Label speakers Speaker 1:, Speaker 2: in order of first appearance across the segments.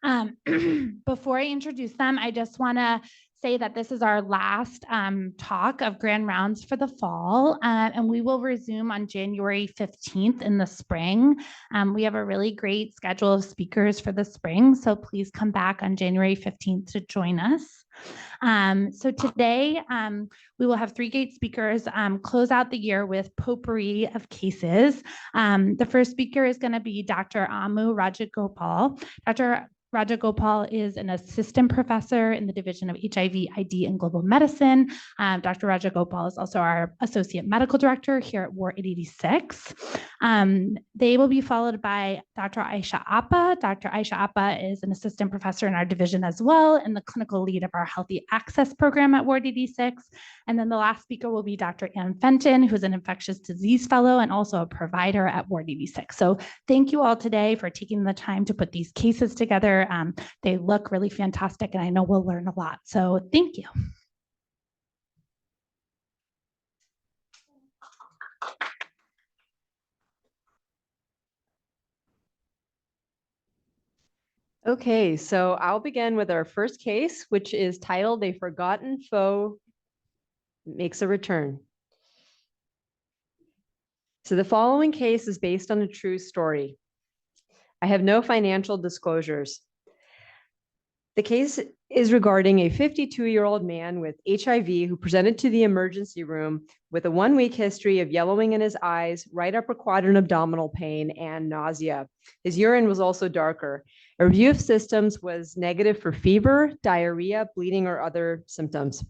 Speaker 1: Before I introduce them, I just want to say that this is our last talk of Grand Rounds for the fall, and we will resume on January 15th in the spring. We have a really great schedule of speakers for the spring, so please come back on January 15th to join us. So today we will have three great speakers close out the year with potpourri of cases. The first speaker is going to be Dr. Rajagopal. Dr. Rajagopal is an assistant professor in the Division of HIV, ID, and Global Medicine. Dr. Rajagopal is also our associate medical director here at Ward 886. They will be followed by Dr. Ayesha Appa. Dr. Ayesha Appa is an assistant professor in our division as well and the clinical lead of our Healthy Access program at Ward 86. And then the last speaker will be Dr. Fenton, who's an infectious disease fellow and also a provider at Ward 86. So thank you all today for taking the time to put these cases together. They look really fantastic, and I know we'll learn a lot. So thank you.
Speaker 2: Okay, so I'll begin with our first case, which is titled "A Forgotten Foe Makes a Return." So the following case is based on a true story. I have no financial disclosures. The case is regarding a 52-year-old man with HIV who presented to the emergency room with a 1-week history of yellowing in his eyes, right upper quadrant abdominal pain, and nausea. His urine was also darker. A review of symptoms was negative for fever, diarrhea, bleeding, or other symptoms.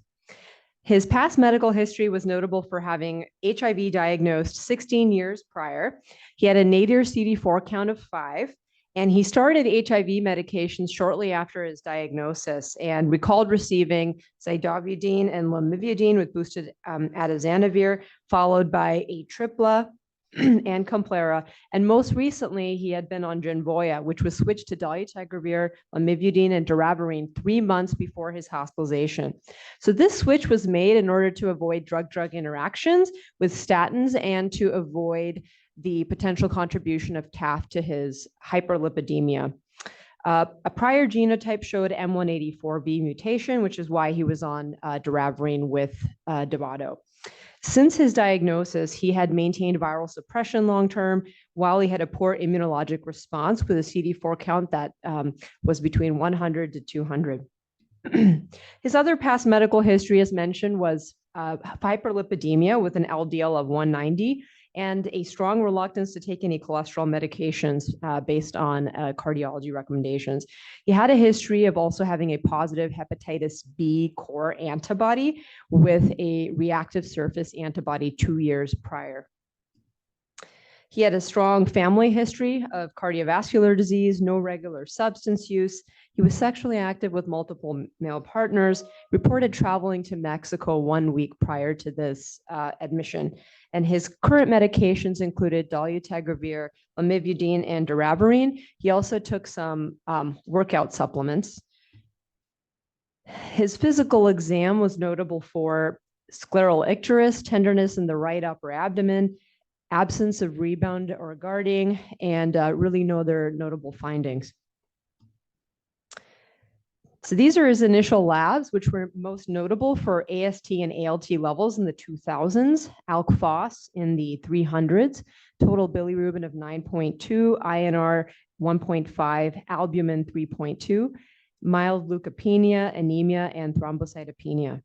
Speaker 2: His past medical history was notable for having HIV diagnosed 16 years prior. He had a nadir CD4 count of 5. And he started HIV medication shortly after his diagnosis and recalled receiving zidovudine and lamivudine with boosted atazanavir, followed by Atripla and Complera. And most recently, he had been on Genvoya, which was switched to dolutegravir, lamivudine, and doravirine 3 months before his hospitalization. So this switch was made in order to avoid drug-drug interactions with statins and to avoid the potential contribution of TAF to his hyperlipidemia. A prior genotype showed M184V mutation, which is why he was on doravirine with Dovato. Since his diagnosis, he had maintained viral suppression long-term while he had a poor immunologic response with a CD4 count that was between 100 to 200. His other past medical history, as mentioned, was hyperlipidemia with an LDL of 190 and a strong reluctance to take any cholesterol medications based on cardiology recommendations. He had a history of also having a positive hepatitis B core antibody with a reactive surface antibody 2 years prior. He had a strong family history of cardiovascular disease, no regular substance use. He was sexually active with multiple male partners, reported traveling to Mexico 1 week prior to this admission. And his current medications included dolutegravir, lamivudine, and doravirine. He also took some workout supplements. His physical exam was notable for scleral icterus, tenderness in the right upper abdomen, absence of rebound or guarding, and really no other notable findings. So these are his initial labs, which were most notable for AST and ALT levels in the 2000s, alk-phos in the 300s, total bilirubin of 9.2, INR 1.5, albumin 3.2, mild leukopenia, anemia, and thrombocytopenia.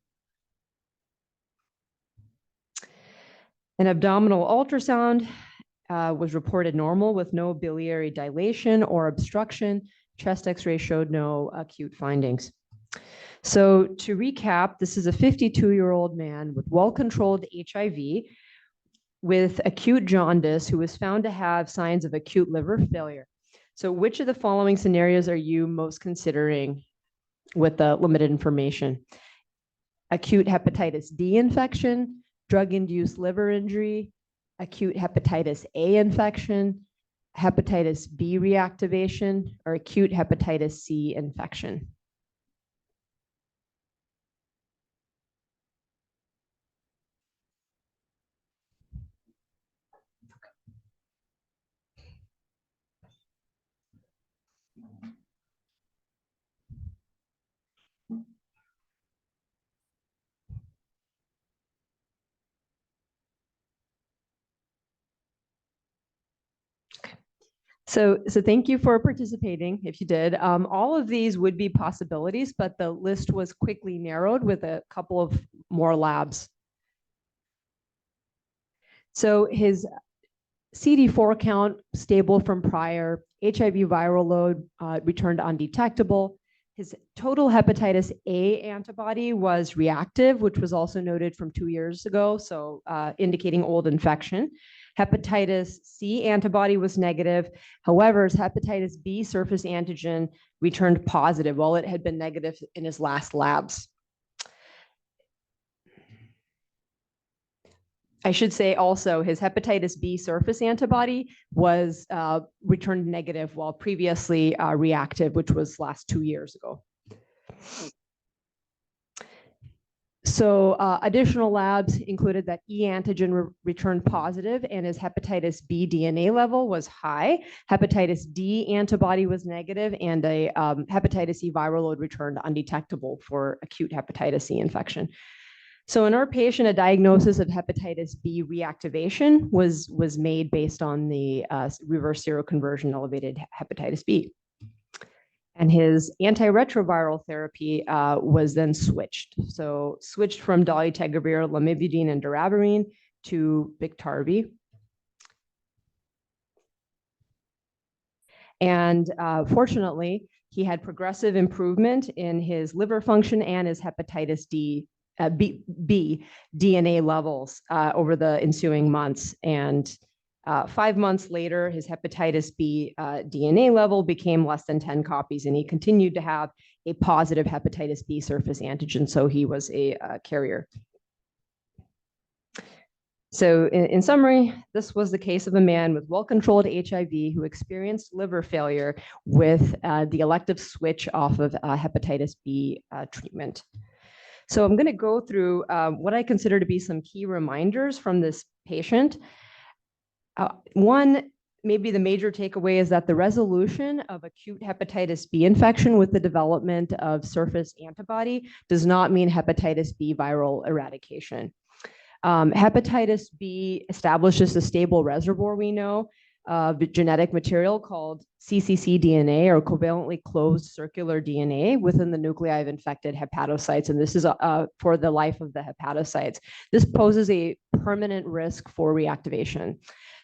Speaker 2: An abdominal ultrasound was reported normal with no biliary dilation or obstruction. Chest x-ray showed no acute findings. So to recap, this is a 52-year-old man with well-controlled HIV with acute jaundice who was found to have signs of acute liver failure. So which of the following scenarios are you most considering with the limited information? Acute hepatitis D infection, drug-induced liver injury, acute hepatitis A infection, hepatitis B reactivation, or acute hepatitis C infection. So thank you for participating, if you did. All of these would be possibilities, but the list was quickly narrowed with a couple of more labs. So his CD4 count stable from prior, HIV viral load returned undetectable. His total hepatitis A antibody was reactive, which was also noted from 2 years ago, so indicating old infection. Hepatitis C antibody was negative. However, his hepatitis B surface antigen returned positive, while it had been negative in his last labs. I should say also his hepatitis B surface antibody was returned negative, while previously reactive, which was last 2 years ago. So additional labs included that E antigen returned positive and his hepatitis B DNA level was high. Hepatitis D antibody was negative and a hepatitis E viral load returned undetectable for acute hepatitis C infection. So in our patient, a diagnosis of hepatitis B reactivation was made based on the reverse seroconversion elevated hepatitis B. And his antiretroviral therapy was then switched. So switched from dolutegravir, lamivudine, and doravirine to Biktarvy. And fortunately, he had progressive improvement in his liver function and his hepatitis B DNA levels over the ensuing months. And 5 months later, his hepatitis B DNA level became less than 10 copies, and he continued to have a positive hepatitis B surface antigen, so he was a carrier. So in summary, this was the case of a man with well-controlled HIV who experienced liver failure with the elective switch off of hepatitis B treatment. So I'm going to go through what I consider to be some key reminders from this patient. One, maybe the major takeaway is that the resolution of acute hepatitis B infection with the development of surface antibody does not mean hepatitis B viral eradication. Hepatitis B establishes a stable reservoir, we know, of genetic material called cccDNA, or covalently closed circular DNA, within the nuclei of infected hepatocytes. And this is for the life of the hepatocytes. This poses a permanent risk for reactivation.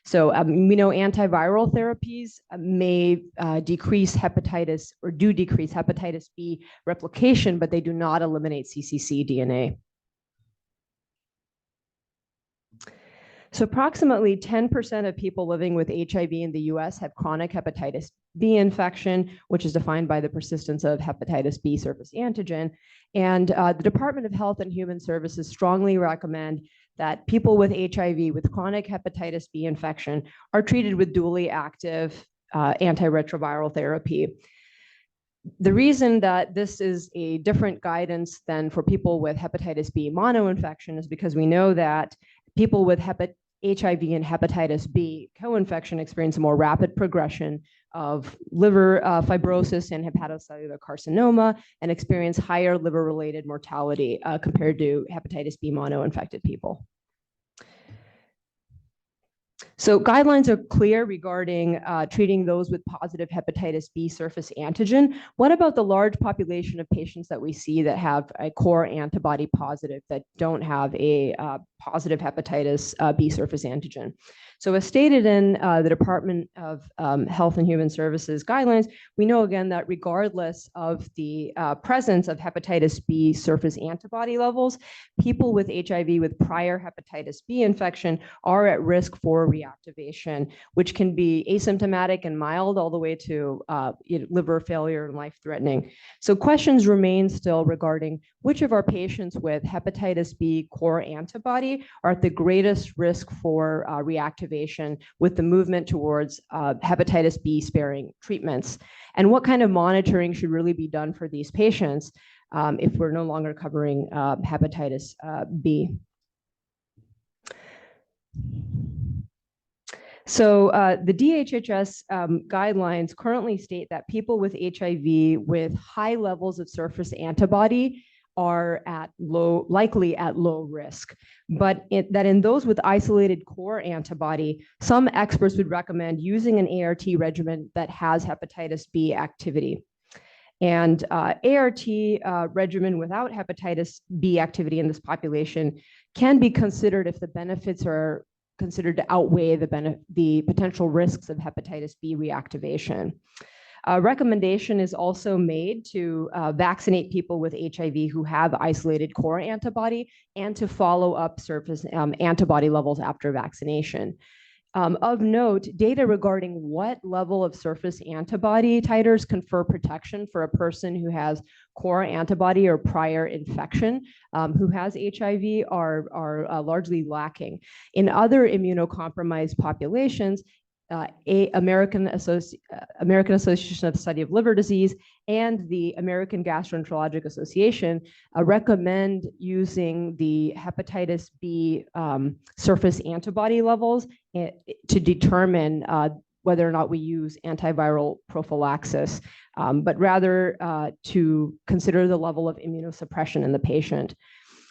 Speaker 2: So we know antiviral therapies may decrease hepatitis, or do decrease hepatitis B replication, but they do not eliminate cccDNA. So approximately 10% of people living with HIV in the US have chronic hepatitis B infection, which is defined by the persistence of hepatitis B surface antigen. And the Department of Health and Human Services strongly recommend that people with HIV with chronic hepatitis B infection are treated with dually active antiretroviral therapy. The reason that this is a different guidance than for people with hepatitis B monoinfection is because we know that people with HIV and hepatitis B co-infection experience a more rapid progression of liver fibrosis and hepatocellular carcinoma, and experience higher liver-related mortality compared to hepatitis B mono-infected people. So guidelines are clear regarding treating those with positive hepatitis B surface antigen. What about the large population of patients that we see that have a core antibody positive that don't have a positive hepatitis B surface antigen? So as stated in the Department of Health and Human Services guidelines, we know again that regardless of the presence of hepatitis B surface antibody levels, people with HIV with prior hepatitis B infection are at risk for reactivation, which can be asymptomatic and mild all the way to liver failure and life-threatening. So questions remain still regarding which of our patients with hepatitis B core antibody are at the greatest risk for reactivation with the movement towards hepatitis B sparing treatments, and what kind of monitoring should really be done for these patients if we're no longer covering hepatitis B. So the DHHS guidelines currently state that people with HIV with high levels of surface antibody are likely at low risk. but that in those with isolated core antibody, some experts would recommend using an ART regimen that has hepatitis B activity. And ART regimen without hepatitis B activity in this population can be considered if the benefits are considered to outweigh the potential risks of hepatitis B reactivation. A recommendation is also made to vaccinate people with HIV who have isolated core antibody and to follow up surface antibody levels after vaccination. Of note, data regarding what level of surface antibody titers confer protection for a person who has core antibody or prior infection who has HIV are largely lacking. In other immunocompromised populations, American Association of the Study of Liver Disease and the American Gastroenterologic Association recommend using the hepatitis B surface antibody levels to determine whether or not we use antiviral prophylaxis, but rather to consider the level of immunosuppression in the patient.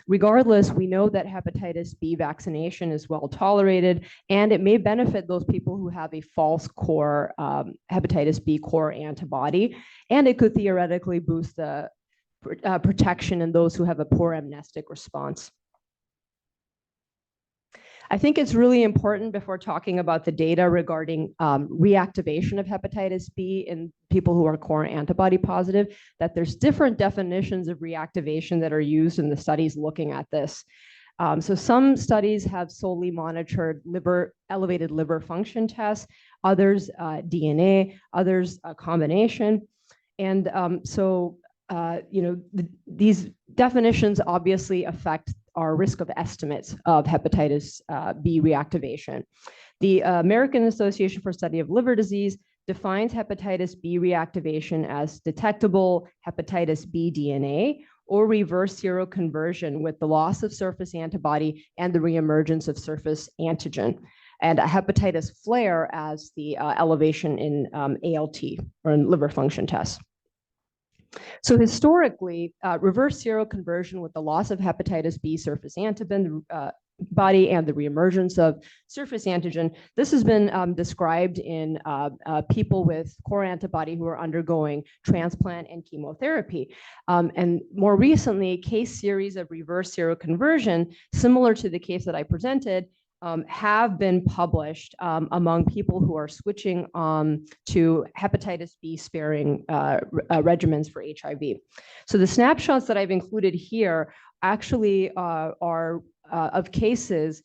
Speaker 2: Regardless, we know that hepatitis B vaccination is well tolerated, and it may benefit those people who have a false core hepatitis B core antibody, and it could theoretically boost the protection in those who have a poor amnestic response. I think it's really important before talking about the data regarding reactivation of hepatitis B in people who are core antibody positive, that there's different definitions of reactivation that are used in the studies looking at this. So some studies have solely monitored elevated liver function tests, others DNA, others a combination. And these definitions obviously affect our risk of estimates of hepatitis B reactivation. The American Association for Study of Liver Disease defines hepatitis B reactivation as detectable hepatitis B DNA or reverse seroconversion with the loss of surface antibody and the reemergence of surface antigen, and a hepatitis flare as the elevation in ALT or in liver function tests. So historically, reverse seroconversion with the loss of hepatitis B surface antigen body and the reemergence of surface antigen, this has been described in people with core antibody who are undergoing transplant and chemotherapy. And more recently, case series of reverse seroconversion, similar to the case that I presented, have been published among people who are switching to hepatitis B sparing regimens for HIV. So the snapshots that I've included here actually are of cases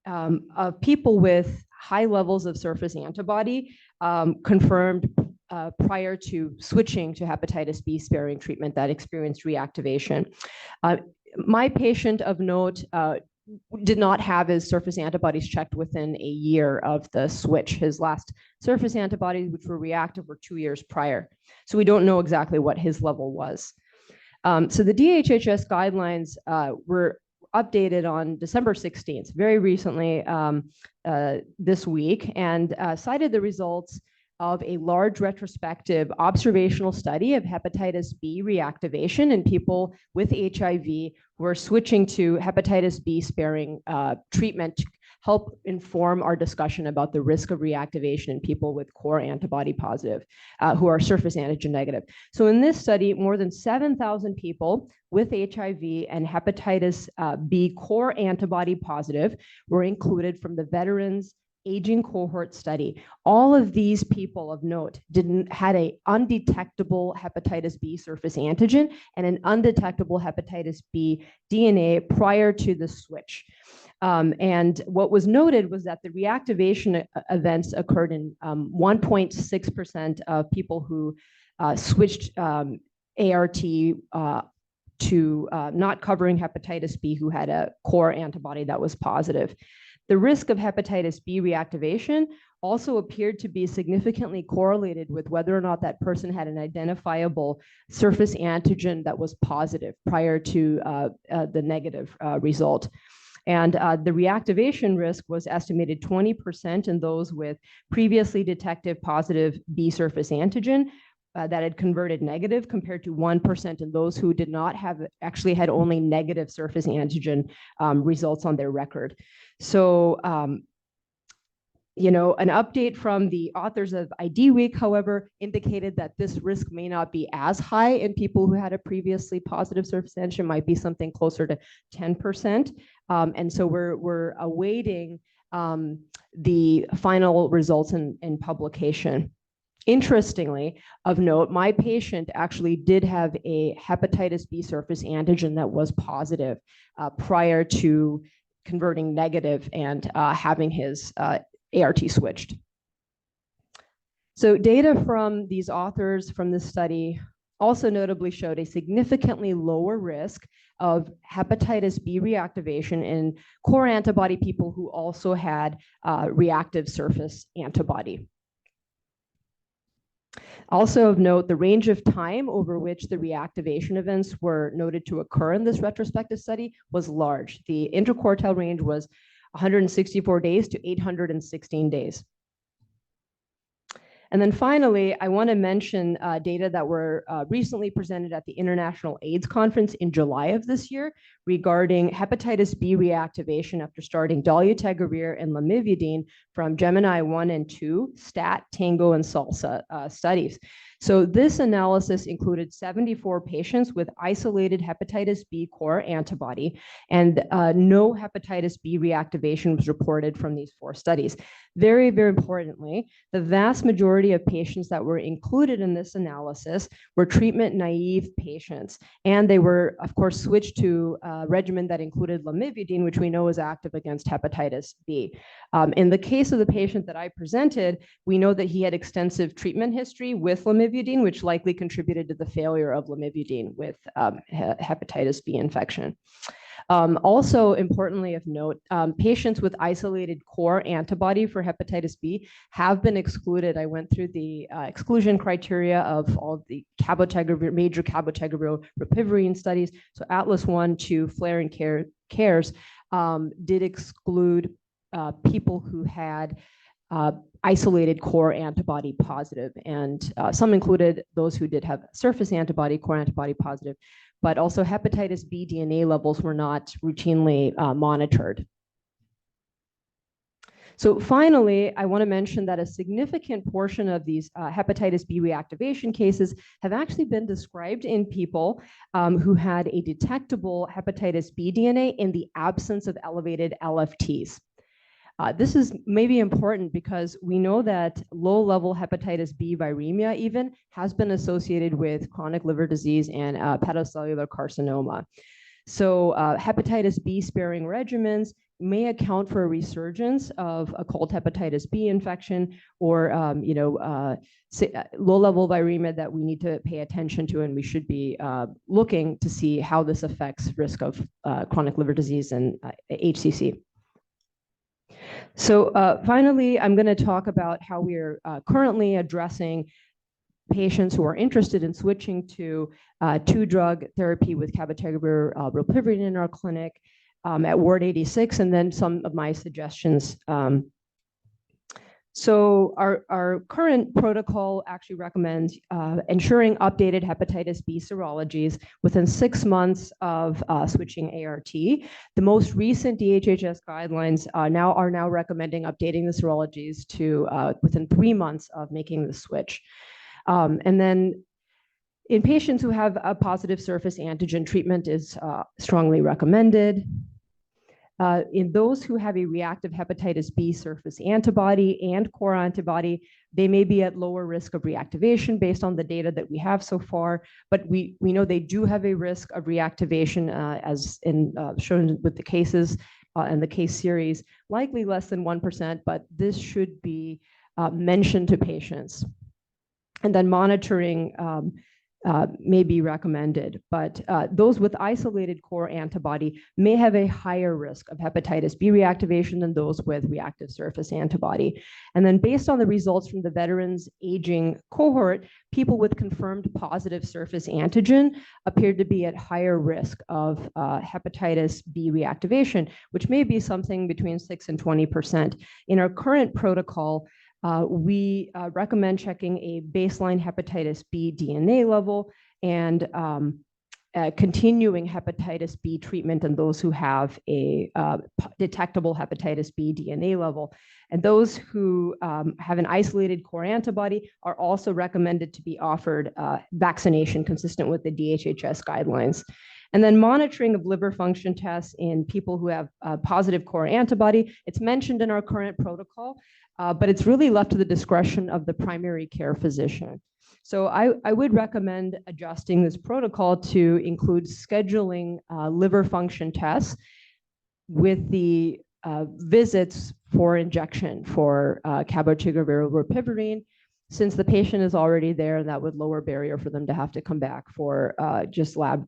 Speaker 2: of people with high levels of surface antibody confirmed prior to switching to hepatitis B sparing treatment that experienced reactivation. My patient of note did not have his surface antibodies checked within a year of the switch. His last surface antibodies, which were reactive, were 2 years prior. So we don't know exactly what his level was. So the DHHS guidelines were updated on December 16th, very recently this week, and cited the results of a large retrospective observational study of hepatitis B reactivation in people with HIV who are switching to hepatitis B sparing treatment to help inform our discussion about the risk of reactivation in people with core antibody positive who are surface antigen negative. So in this study, more than 7,000 people with HIV and hepatitis B core antibody positive were included from the Veterans Aging Cohort Study. All of these people of note had an undetectable hepatitis B surface antigen and an undetectable hepatitis B DNA prior to the switch. And what was noted was that the reactivation events occurred in 1.6% of people who switched ART to not covering hepatitis B who had a core antibody that was positive. The risk of hepatitis B reactivation also appeared to be significantly correlated with whether or not that person had an identifiable surface antigen that was positive prior to the negative result. And the reactivation risk was estimated 20% in those with previously detected positive B surface antigen, that had converted negative compared to 1% in those who did not have, actually had only negative surface antigen results on their record. So, you know, an update from the authors of ID Week, however, indicated that this risk may not be as high in people who had a previously positive surface antigen, might be something closer to 10%. And so we're awaiting the final results in publication. Interestingly, of note, my patient actually did have a hepatitis B surface antigen that was positive prior to converting negative and having his ART switched. So data from these authors from this study also notably showed a significantly lower risk of hepatitis B reactivation in core antibody people who also had reactive surface antibody. Also of note, the range of time over which the reactivation events were noted to occur in this retrospective study was large. The interquartile range was 164 days to 816 days. And then finally, I want to mention data that were recently presented at the International AIDS Conference in July of this year regarding hepatitis B reactivation after starting dolutegravir and lamivudine from Gemini 1 and 2, STAT, TANGO, and SALSA studies. So this analysis included 74 patients with isolated hepatitis B core antibody, and no hepatitis B reactivation was reported from these 4 studies. Very, very importantly, the vast majority of patients that were included in this analysis were treatment naive patients, and they were, of course, switched to a regimen that included lamivudine, which we know is active against hepatitis B. In the case of the patient that I presented, we know that he had extensive treatment history with lamivudine, which likely contributed to the failure of lamivudine with hepatitis B infection. Also, importantly of note, patients with isolated core antibody for hepatitis B have been excluded. I went through the exclusion criteria of all the cabotegravir, major cabotegravir rilpivirine studies. So Atlas 1, 2, FLAIR, and CARES did exclude people who had isolated core antibody positive, and some included those who did have surface antibody, core antibody positive, but also hepatitis B DNA levels were not routinely monitored. So finally, I want to mention that a significant portion of these hepatitis B reactivation cases have actually been described in people who had a detectable hepatitis B DNA in the absence of elevated LFTs. This is maybe important because we know that low-level hepatitis B viremia even has been associated with chronic liver disease and hepatocellular carcinoma. So hepatitis B sparing regimens may account for a resurgence of occult hepatitis B infection or low-level viremia that we need to pay attention to, and we should be looking to see how this affects risk of chronic liver disease and HCC. So finally, I'm going to talk about how we are currently addressing patients who are interested in switching to 2-drug therapy with cabotegravir rilpivirine in our clinic at Ward 86, and then some of my suggestions. So our current protocol actually recommends ensuring updated hepatitis B serologies within 6 months of switching ART. The most recent DHHS guidelines are now recommending updating the serologies to within 3 months of making the switch. And then in patients who have a positive surface antigen, treatment is strongly recommended. In those who have a reactive hepatitis B surface antibody and core antibody, they may be at lower risk of reactivation based on the data that we have so far, but we know they do have a risk of reactivation as in shown with the cases and the case series, likely less than 1%, but this should be mentioned to patients. And then monitoring may be recommended, but those with isolated core antibody may have a higher risk of hepatitis B reactivation than those with reactive surface antibody. And then based on the results from the veterans aging cohort, people with confirmed positive surface antigen appeared to be at higher risk of hepatitis B reactivation, which may be something between 6 and 20%. In our current protocol, we recommend checking a baseline hepatitis B DNA level and continuing hepatitis B treatment in those who have a detectable hepatitis B DNA level. And those who have an isolated core antibody are also recommended to be offered vaccination consistent with the DHHS guidelines. And then monitoring of liver function tests in people who have a positive core antibody. It's mentioned in our current protocol, but it's really left to the discretion of the primary care physician. So I would recommend adjusting this protocol to include scheduling liver function tests with the visits for injection for cabotegravir or rilpivirine, since the patient is already there, and that would lower barrier for them to have to come back for just lab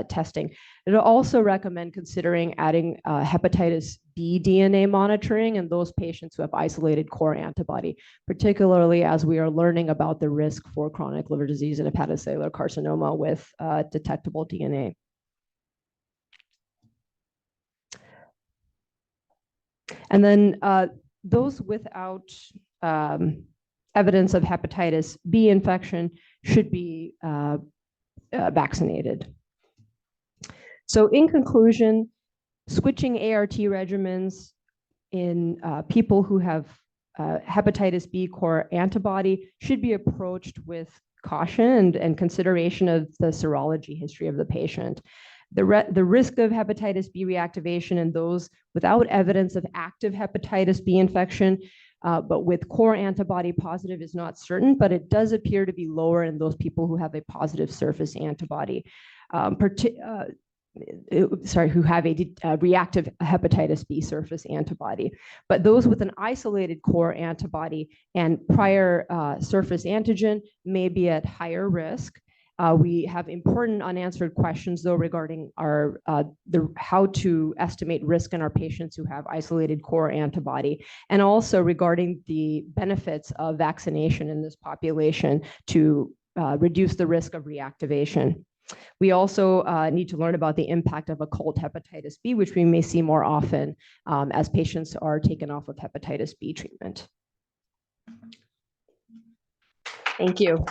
Speaker 2: testing. It'll also recommend considering adding hepatitis B DNA monitoring in those patients who have isolated core antibody, particularly as we are learning about the risk for chronic liver disease and hepatocellular carcinoma with detectable DNA. And then those without evidence of hepatitis B infection should be vaccinated. So in conclusion, switching ART regimens in people who have hepatitis B core antibody should be approached with caution and consideration of the serology history of the patient. The risk of hepatitis B reactivation in those without evidence of active hepatitis B infection, but with core antibody positive is not certain, but it does appear to be lower in those people who have a positive surface antibody, who have a reactive hepatitis B surface antibody. But those with an isolated core antibody and prior surface antigen may be at higher risk. We have important unanswered questions, though, regarding our how to estimate risk in our patients who have isolated core antibody, and also regarding the benefits of vaccination in this population to reduce the risk of reactivation. We also need to learn about the impact of occult hepatitis B, which we may see more often as patients are taken off of hepatitis B treatment. Thank you.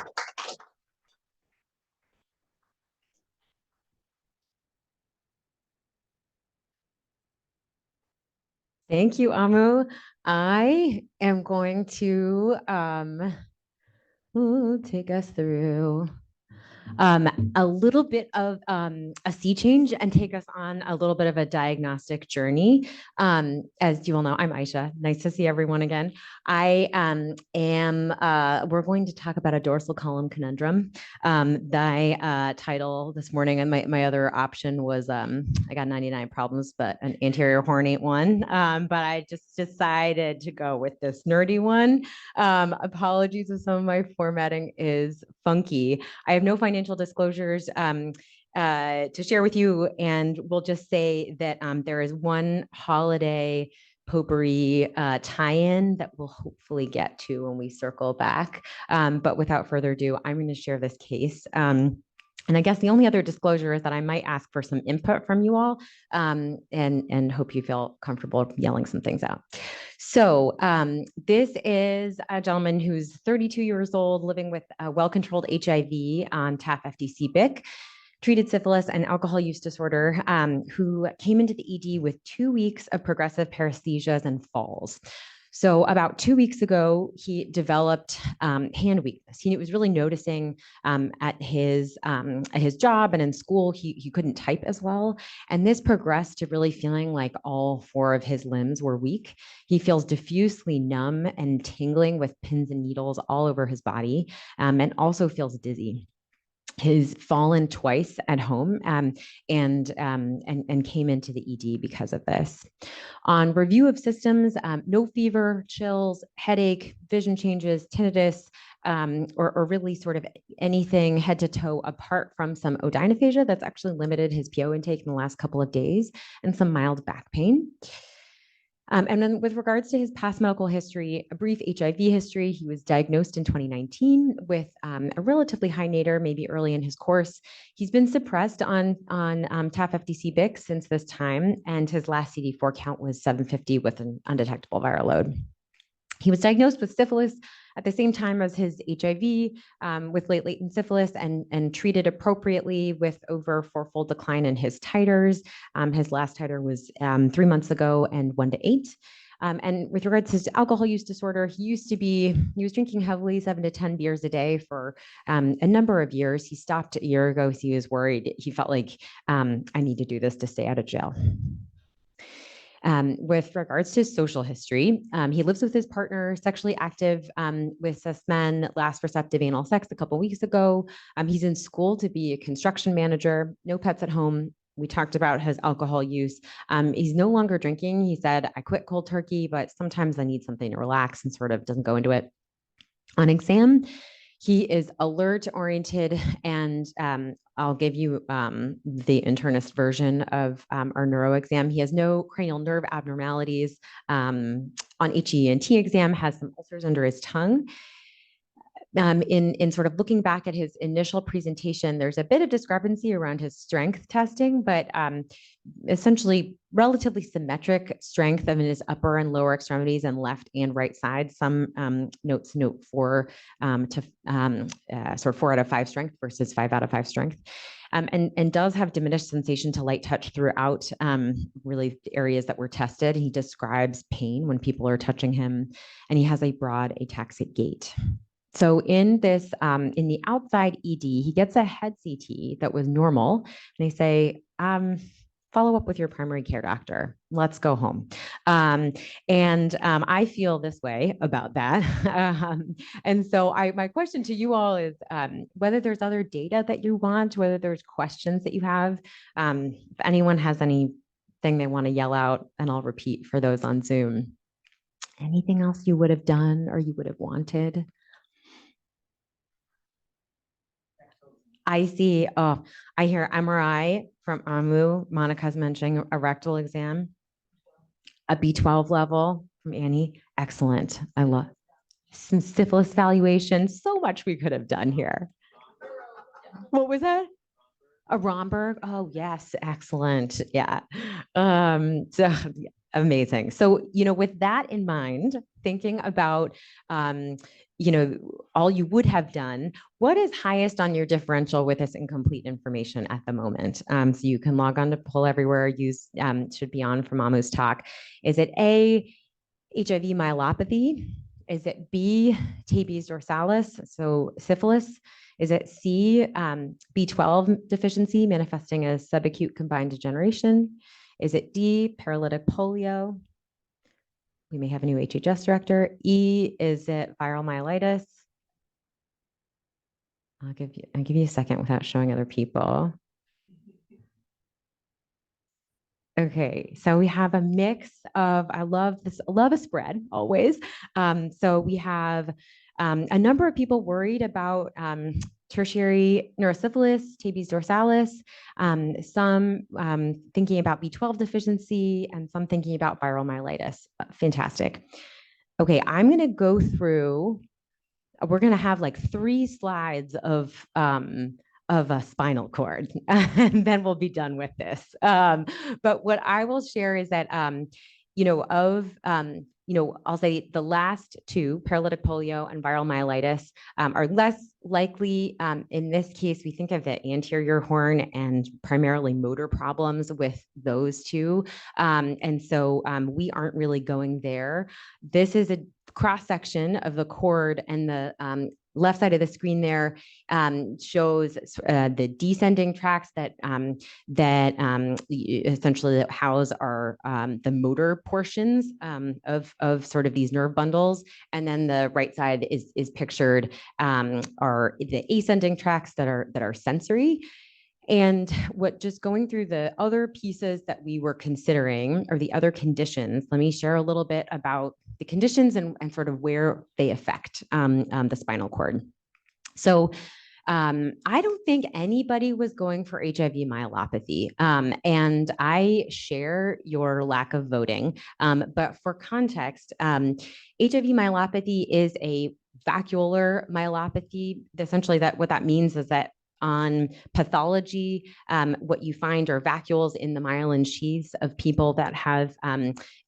Speaker 3: Thank you, Amu. I am going to take us through a little bit of a sea change and take us on a little bit of a diagnostic journey. As you all know, I'm Ayesha. Nice to see everyone again. I we're going to talk about a dorsal column conundrum. The title this morning and my other option was I got 99 problems, but an anterior horn ain't one. But I just decided to go with this nerdy one. Apologies if some of my formatting is funky. I have no financial disclosures to share with you, and we'll just say that there is one holiday potpourri tie-in that we'll hopefully get to when we circle back. But without further ado, I'm going to share this case. And I guess the only other disclosure is that I might ask for some input from you all, and hope you feel comfortable yelling some things out. So this is a gentleman who's 32 years old, living with a well-controlled HIV on TAF-FDC-BIC, treated syphilis and alcohol use disorder, who came into the ED with 2 weeks of progressive paresthesias and falls. So about 2 weeks ago, he developed hand weakness. He was really noticing at his job and in school, he couldn't type as well. And this progressed to really feeling like all 4 of his limbs were weak. He feels diffusely numb and tingling with pins and needles all over his body, and also feels dizzy. He's fallen twice at home and came into the ED because of this. On review of systems, no fever, chills, headache, vision changes, tinnitus, or really sort of anything head to toe apart from some odynophagia that's actually limited his PO intake in the last couple of days, and some mild back pain. And then with regards to his past medical history, a brief HIV history, he was diagnosed in 2019 with a relatively high nadir, maybe early in his course. He's been suppressed on TAF-FDC-BIC since this time, and his last CD4 count was 750 with an undetectable viral load. He was diagnosed with syphilis at the same time as his HIV, with late latent syphilis, and treated appropriately with over 4-fold decline in his titers. His last titer was 3 months ago and 1 to 8. And with regards to his alcohol use disorder, he was drinking heavily, 7 to 10 beers a day for a number of years. He stopped a year ago because he was worried. He felt like, I need to do this to stay out of jail. With regards to his social history, he lives with his partner, sexually active with cis men, last receptive anal sex a couple weeks ago. He's in school to be a construction manager, no pets at home. We talked about his alcohol use. He's no longer drinking. He said, I quit cold turkey, but sometimes I need something to relax, and sort of doesn't go into it. On exam, he is alert, oriented, and I'll give you the internist version of our neuro exam. He has no cranial nerve abnormalities. On HENT exam, has some ulcers under his tongue. In sort of looking back at his initial presentation, there's a bit of discrepancy around his strength testing, but essentially relatively symmetric strength of his upper and lower extremities and left and right side. Some notes note 4 to sort of 4 out of 5 strength versus 5 out of 5 strength. And does have diminished sensation to light touch throughout really the areas that were tested. He describes pain when people are touching him, and he has a broad ataxic gait. So in this, in the outside ED, he gets a head CT that was normal, and they say, follow up with your primary care doctor. Let's go home. I feel this way about that. And so my question to you all is whether there's other data that you want, whether there's questions that you have. If anyone has anything they want to yell out, and I'll repeat for those on Zoom. Anything else you would have done or you would have wanted? I see. Oh, I hear MRI from Amu. Monica's mentioning a rectal exam, a B12 level from Annie. Excellent. I love some syphilis evaluation. So much we could have done here. What was that? A Romberg. Oh, yes. Excellent. Yeah. So amazing. So, with that in mind, thinking about, all you would have done, what is highest on your differential with this incomplete information at the moment? So you can log on to Pull Everywhere, use, should be on from Amu's talk. Is it A, HIV myelopathy? Is it B, tabes dorsalis, so syphilis? Is it C, B12 deficiency manifesting as subacute combined degeneration? Is it D, paralytic polio? We may have a new HHS director. E, is it viral myelitis? I'll give you a second without showing other people. Okay, so we have a mix of, I love a spread always. So we have a number of people worried about tertiary neurosyphilis, tabes dorsalis, some thinking about B12 deficiency, and some thinking about viral myelitis. Fantastic. Okay, I'm going to go through, we're going to have like 3 slides of a spinal cord, and then we'll be done with this. But what I will share is that, I'll say the last 2, paralytic polio and viral myelitis, are less likely. In this case, we think of the anterior horn and primarily motor problems with those 2. And so we aren't really going there. This is a cross-section of the cord, and the left side of the screen there shows the descending tracts that essentially house our the motor portions of sort of these nerve bundles, and then the right side is pictured are the ascending tracts that are sensory. And what just going through the other pieces that we were considering, or the other conditions, let me share a little bit about the conditions and sort of where they affect the spinal cord. So I don't think anybody was going for HIV myelopathy, and I share your lack of voting. But for context, HIV myelopathy is a vacuolar myelopathy. Essentially, what that means is that on pathology, what you find are vacuoles in the myelin sheaths of people that have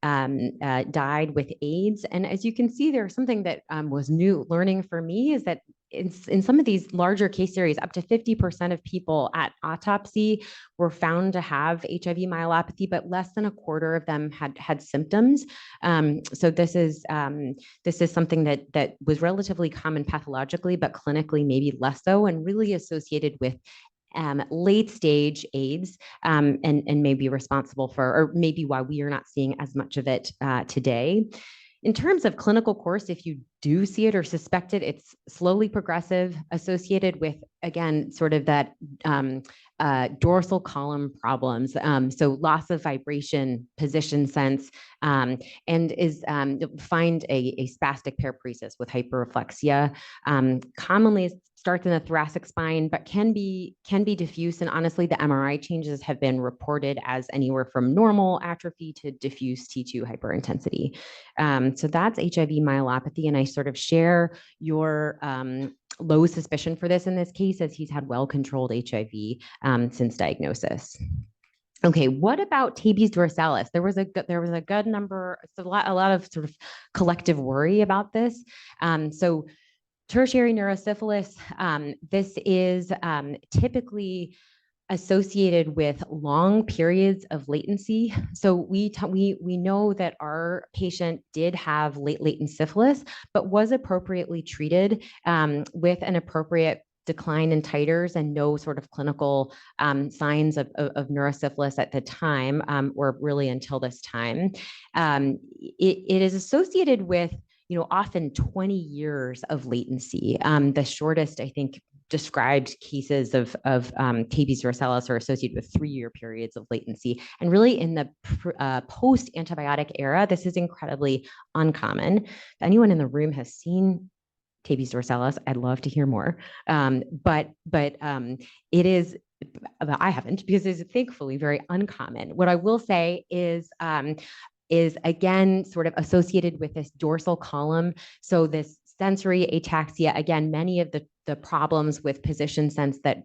Speaker 3: died with AIDS. And as you can see there, something that was new learning for me is that in some of these larger case series, up to 50% of people at autopsy were found to have HIV myelopathy, but less than a quarter of them had symptoms. So this is something that was relatively common pathologically, but clinically maybe less so, and really associated with late stage AIDS, and may be responsible for, or maybe why we are not seeing as much of it today. In terms of clinical course, if you do see it or suspect it, it's slowly progressive, associated with, again, sort of that dorsal column problems. So loss of vibration, position sense, and is find a spastic paraparesis with hyperreflexia. Commonly starts in the thoracic spine, but can be diffuse. And honestly, the MRI changes have been reported as anywhere from normal atrophy to diffuse T2 hyperintensity. So that's HIV myelopathy. And I sort of share your low suspicion for this in this case, as he's had well-controlled HIV since diagnosis. Okay, what about tabes dorsalis? There was a good number, a lot of sort of collective worry about this. So tertiary neurosyphilis, this is typically associated with long periods of latency. So we know that our patient did have late latent syphilis, but was appropriately treated with an appropriate decline in titers and no sort of clinical signs of neurosyphilis at the time, or really until this time. It is associated with, often 20 years of latency. The shortest, I think, described cases of tabes dorsalis are associated with 3-year periods of latency. And really in the post-antibiotic era, this is incredibly uncommon. If anyone in the room has seen tabes dorsalis, I'd love to hear more. But it is, I haven't, because it's thankfully very uncommon. What I will say is again sort of associated with this dorsal column. So this sensory ataxia, again, many of the problems with position sense that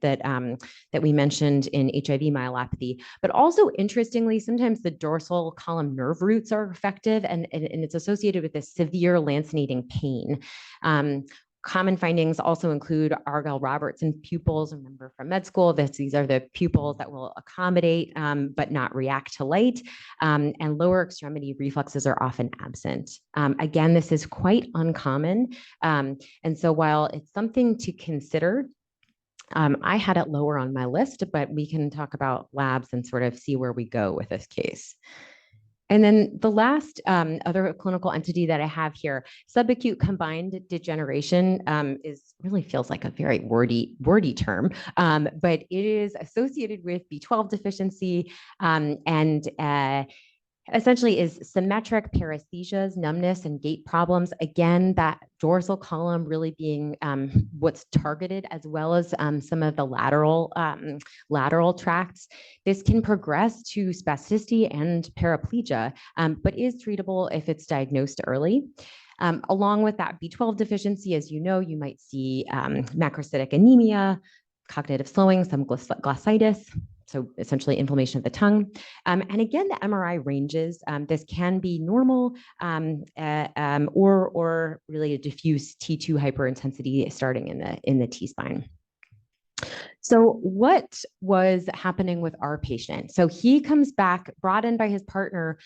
Speaker 3: we mentioned in HIV myelopathy, but also interestingly, sometimes the dorsal column nerve roots are affected, and it's associated with this severe lancinating pain. Common findings also include Argyll-Robertson pupils. Remember from med school, these are the pupils that will accommodate but not react to light, and lower extremity reflexes are often absent. Again, this is quite uncommon. And so while it's something to consider, I had it lower on my list, but we can talk about labs and sort of see where we go with this case. And then the last other clinical entity that I have here, subacute combined degeneration, really feels like a very wordy term, but it is associated with B12 deficiency and essentially is symmetric paresthesias, numbness, and gait problems. Again, that dorsal column really being what's targeted, as well as some of the lateral tracts. This can progress to spasticity and paraplegia, but is treatable if it's diagnosed early. Along with that B12 deficiency, as you know, you might see macrocytic anemia, cognitive slowing, some glossitis, so essentially inflammation of the tongue. And again, the MRI ranges. This can be normal or really a diffuse T2 hyperintensity starting in the T-spine. So what was happening with our patient? So he comes back, brought in by his partner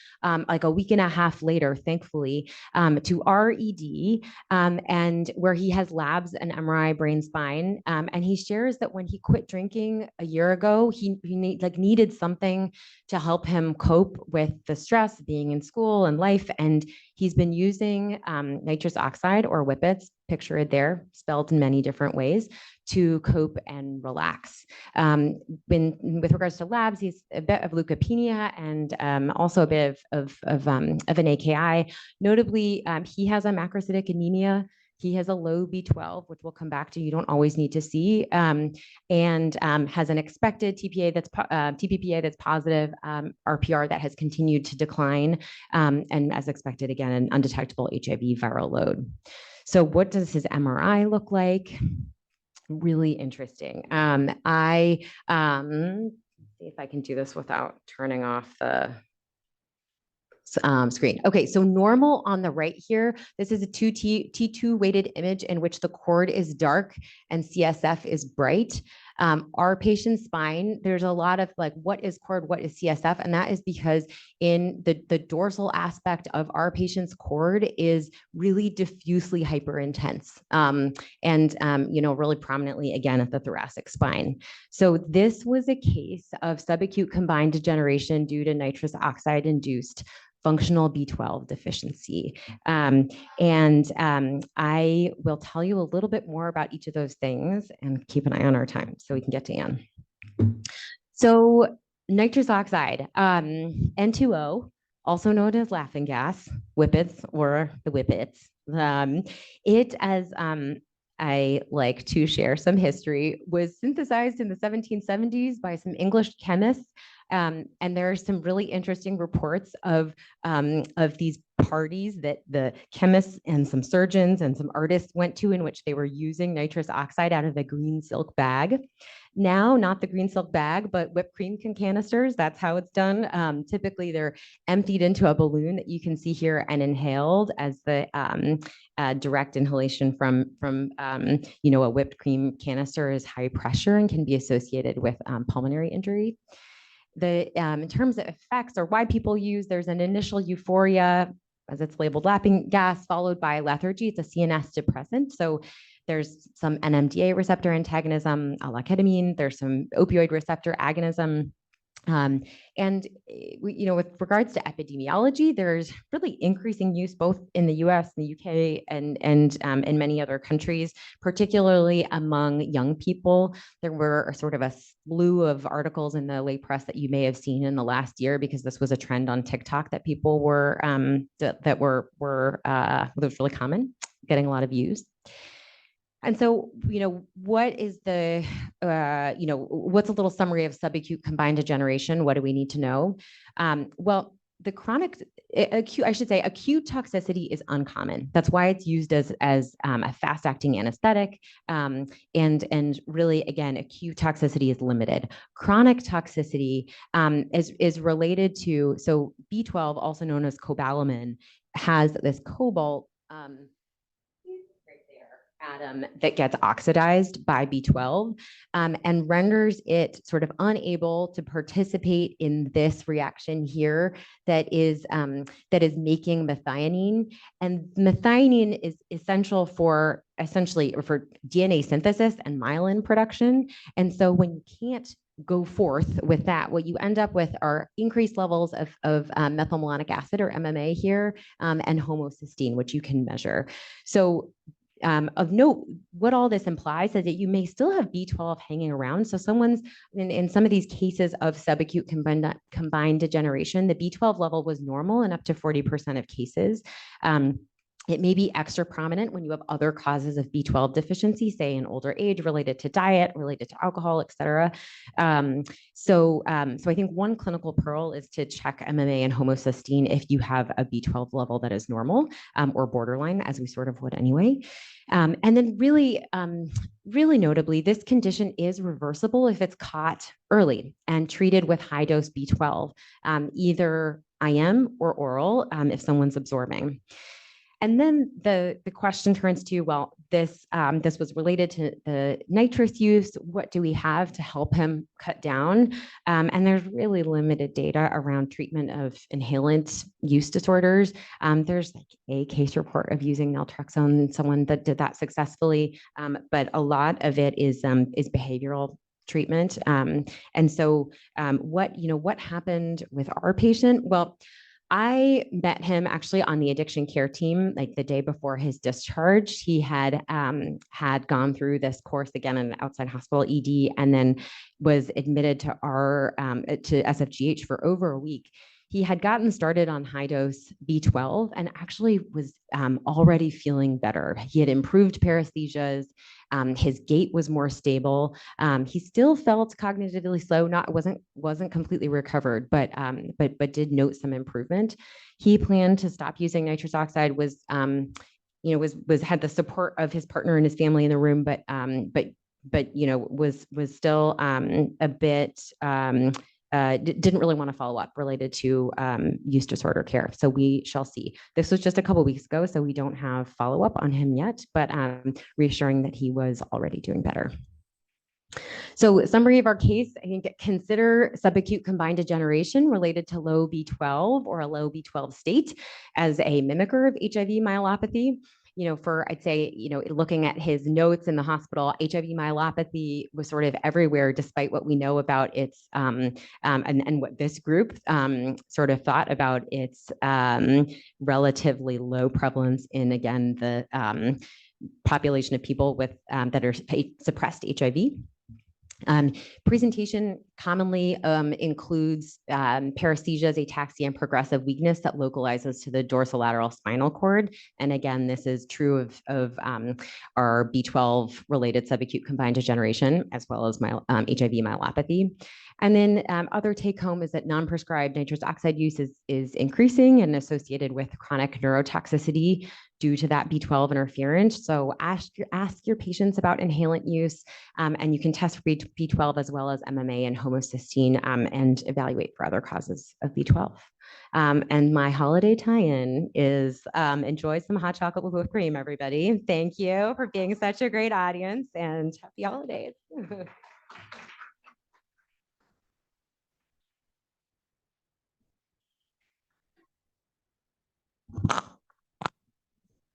Speaker 3: like a week and a half later, thankfully, to our ED, and where he has labs and MRI brain spine. And he shares that when he quit drinking a year ago, he needed something to help him cope with the stress of being in school and life. And he's been using nitrous oxide, or whippets, picture it there, spelled in many different ways, to cope and relax. With regards to labs, he's a bit of leukopenia and also a bit of an AKI. Notably, he has a macrocytic anemia. He has a low B12, which we'll come back to. You don't always need to see, and has an expected TPPA that's positive, RPR that has continued to decline, and as expected, again, an undetectable HIV viral load. So what does his MRI look like? really interesting. See if I can do this without turning off the screen. Okay, so normal on the right here, this is a T2 weighted image in which the cord is dark and CSF is bright. Our patient's spine, there's a lot of like, what is cord, what is CSF? And that is because in the dorsal aspect of our patient's cord is really diffusely hyperintense really prominently again at the thoracic spine. So this was a case of subacute combined degeneration due to nitrous oxide induced functional B12 deficiency. I will tell you a little bit more about each of those things and keep an eye on our time so we can get to Anne. So nitrous oxide, N2O, also known as laughing gas, whippets or the whippets. It, as I like to share some history, was synthesized in the 1770s by some English chemists. And there are some really interesting reports of these parties that the chemists and some surgeons and some artists went to in which they were using nitrous oxide out of a green silk bag. Now, not the green silk bag, but whipped cream canisters. That's how it's done. Typically, they're emptied into a balloon that you can see here and inhaled as the direct inhalation from a whipped cream canister is high pressure and can be associated with pulmonary injury. In terms of effects or why people use, there's an initial euphoria, as it's labeled, laughing gas, followed by lethargy. It's a CNS depressant. So there's some NMDA receptor antagonism, a la ketamine. There's some opioid receptor agonism. With regards to epidemiology, there's really increasing use both in the US and the UK and in many other countries, particularly among young people. There were sort of a slew of articles in the lay press that you may have seen in the last year because this was a trend on TikTok that people were that was really common, getting a lot of views. And so, what is what's a little summary of subacute combined degeneration? What do we need to know? Well, the acute toxicity is uncommon. That's why it's used as a fast-acting anesthetic. And really, again, acute toxicity is limited. Chronic toxicity is related to, so B12, also known as cobalamin, has this cobalt atom that gets oxidized by B12 and renders it sort of unable to participate in this reaction here that is making methionine. And methionine is essential for DNA synthesis and myelin production. And so when you can't go forth with that, what you end up with are increased levels of methylmalonic acid or MMA here and homocysteine, which you can measure. So of note, what all this implies is that you may still have B12 hanging around. So someone's in some of these cases of subacute combined degeneration, the B12 level was normal in up to 40% of cases. It may be extra prominent when you have other causes of B12 deficiency, say in older age, related to diet, related to alcohol, et cetera. So I think one clinical pearl is to check MMA and homocysteine if you have a B12 level that is normal or borderline, as we sort of would anyway. And then really notably, this condition is reversible if it's caught early and treated with high dose B12, either IM or oral if someone's absorbing. And then the question turns to, well, this was related to the nitrous use. What do we have to help him cut down? And there's really limited data around treatment of inhalant use disorders. There's like a case report of using naltrexone, someone that did that successfully, but a lot of it is behavioral treatment. And so what happened with our patient? Well, I met him actually on the addiction care team, like the day before his discharge. He had gone through this course again in an outside hospital ED, and then was admitted to to SFGH for over a week. He had gotten started on high dose B12 and actually was already feeling better. He had improved paresthesias. His gait was more stable. He still felt cognitively slow. Wasn't completely recovered, but did note some improvement. He planned to stop using nitrous oxide. Had the support of his partner and his family in the room, but but was still a bit didn't really want to follow up related to use disorder care. So we shall see. This was just a couple of weeks ago, so we don't have follow up on him yet, but reassuring that he was already doing better. So summary of our case, I think consider subacute combined degeneration related to low B12 or a low B12 state as a mimicker of HIV myelopathy. I'd say, looking at his notes in the hospital, HIV myelopathy was sort of everywhere, despite what we know about its, and what this group sort of thought about its relatively low prevalence in, again, the population of people with that are suppressed HIV. Presentation commonly includes paresthesias, ataxia, and progressive weakness that localizes to the dorsolateral spinal cord. And again, this is true of our B12 related subacute combined degeneration, as well as HIV myelopathy. And then other take home is that non-prescribed nitrous oxide use is increasing and associated with chronic neurotoxicity due to that B12 interference. So ask your patients about inhalant use, and you can test for B12 as well as MMA and homocysteine, and evaluate for other causes of B12. And my holiday tie-in is enjoy some hot chocolate with whipped cream, everybody. Thank you for being such a great audience, and happy holidays.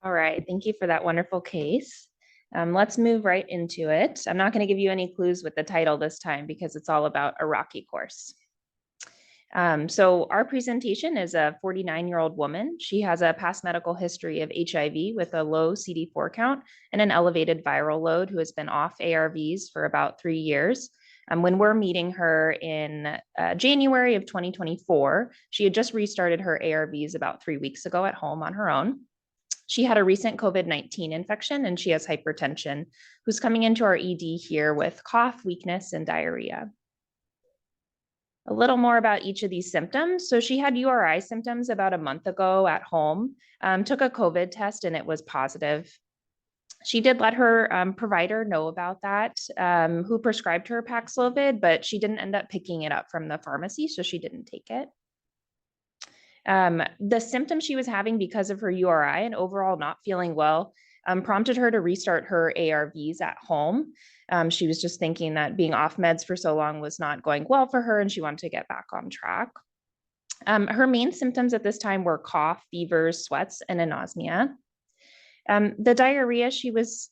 Speaker 4: All right, thank you for that wonderful case. Let's move right into it. I'm not going to give you any clues with the title this time because it's all about a rocky course. So our presentation is a 49-year-old woman. She has a past medical history of HIV with a low CD4 count and an elevated viral load, who has been off ARVs for about 3 years. When we're meeting her in January of 2024, she had just restarted her ARVs about 3 weeks ago at home on her own. She had a recent COVID-19 infection, and she has hypertension, who's coming into our ED here with cough, weakness, and diarrhea. A little more about each of these symptoms. So she had URI symptoms about a month ago at home, took a COVID test, and it was positive. She did let her provider know about that, who prescribed her Paxlovid, but she didn't end up picking it up from the pharmacy, so she didn't take it. The symptoms she was having because of her URI and overall not feeling well prompted her to restart her ARVs at home. She was just thinking that being off meds for so long was not going well for her, and she wanted to get back on track. Her main symptoms at this time were cough, fevers, sweats, and anosmia. The diarrhea she was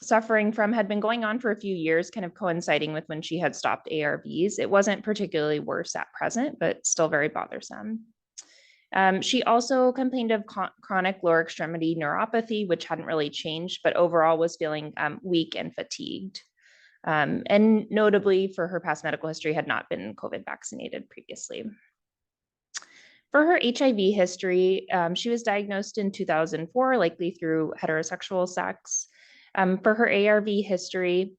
Speaker 4: suffering from had been going on for a few years, kind of coinciding with when she had stopped ARVs. It wasn't particularly worse at present, but still very bothersome. She also complained of chronic lower extremity neuropathy, which hadn't really changed, but overall was feeling weak and fatigued. And notably, for her past medical history, had not been COVID vaccinated previously. For her HIV history, she was diagnosed in 2004, likely through heterosexual sex. For her ARV history,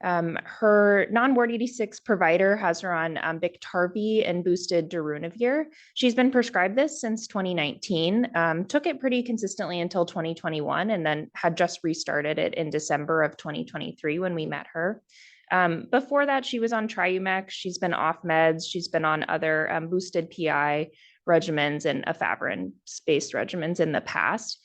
Speaker 4: her non-Ward 86 provider has her on Biktarvy and boosted darunavir. She's been prescribed this since 2019, took it pretty consistently until 2021, and then had just restarted it in December of 2023 when we met her. Before that, she was on Triumeq. She's been off meds. She's been on other boosted PI regimens and efavirenz-based regimens in the past.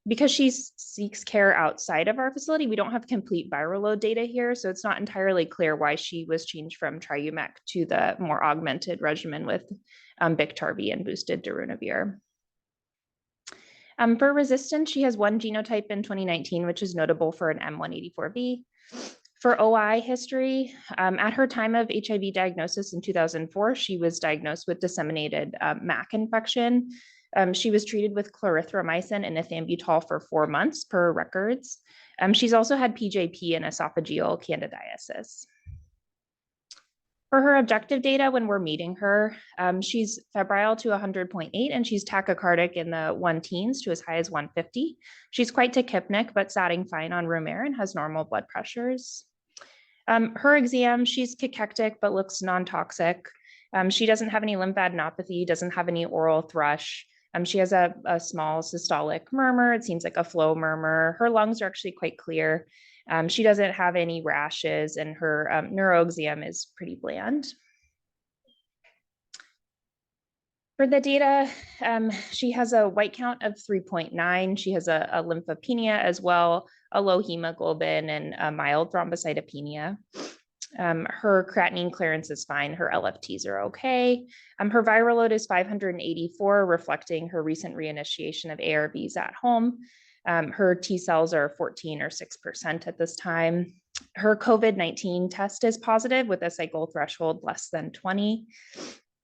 Speaker 4: Because she seeks care outside of our facility, we don't have complete viral load data here, so it's not entirely clear why she was changed from Triumeq to the more augmented regimen with Biktarvy and boosted darunavir. For resistance, she has one genotype in 2019, which is notable for an M184V. For OI history, at her time of HIV diagnosis in 2004, she was diagnosed with disseminated MAC infection. She was treated with clarithromycin and ethambutol for 4 months per records. She's also had PJP and esophageal candidiasis. For her objective data, when we're meeting her, she's febrile to 100.8, and she's tachycardic in the 1-teens to as high as 150. She's quite tachypnic, but satting fine on room air and has normal blood pressures. Her exam, she's cachectic, but looks non-toxic. She doesn't have any lymphadenopathy, doesn't have any oral thrush. She has a small systolic murmur. It seems like a flow murmur. Her lungs are actually quite clear. She doesn't have any rashes, and her neuroexam is pretty bland. For the data, she has a white count of 3.9. She has a lymphopenia as well, a low hemoglobin, and a mild thrombocytopenia. Her creatinine clearance is fine. Her LFTs are okay. Her viral load is 584, reflecting her recent reinitiation of ARVs at home. Her T cells are 14 or 6% at this time. Her COVID-19 test is positive with a cycle threshold less than 20.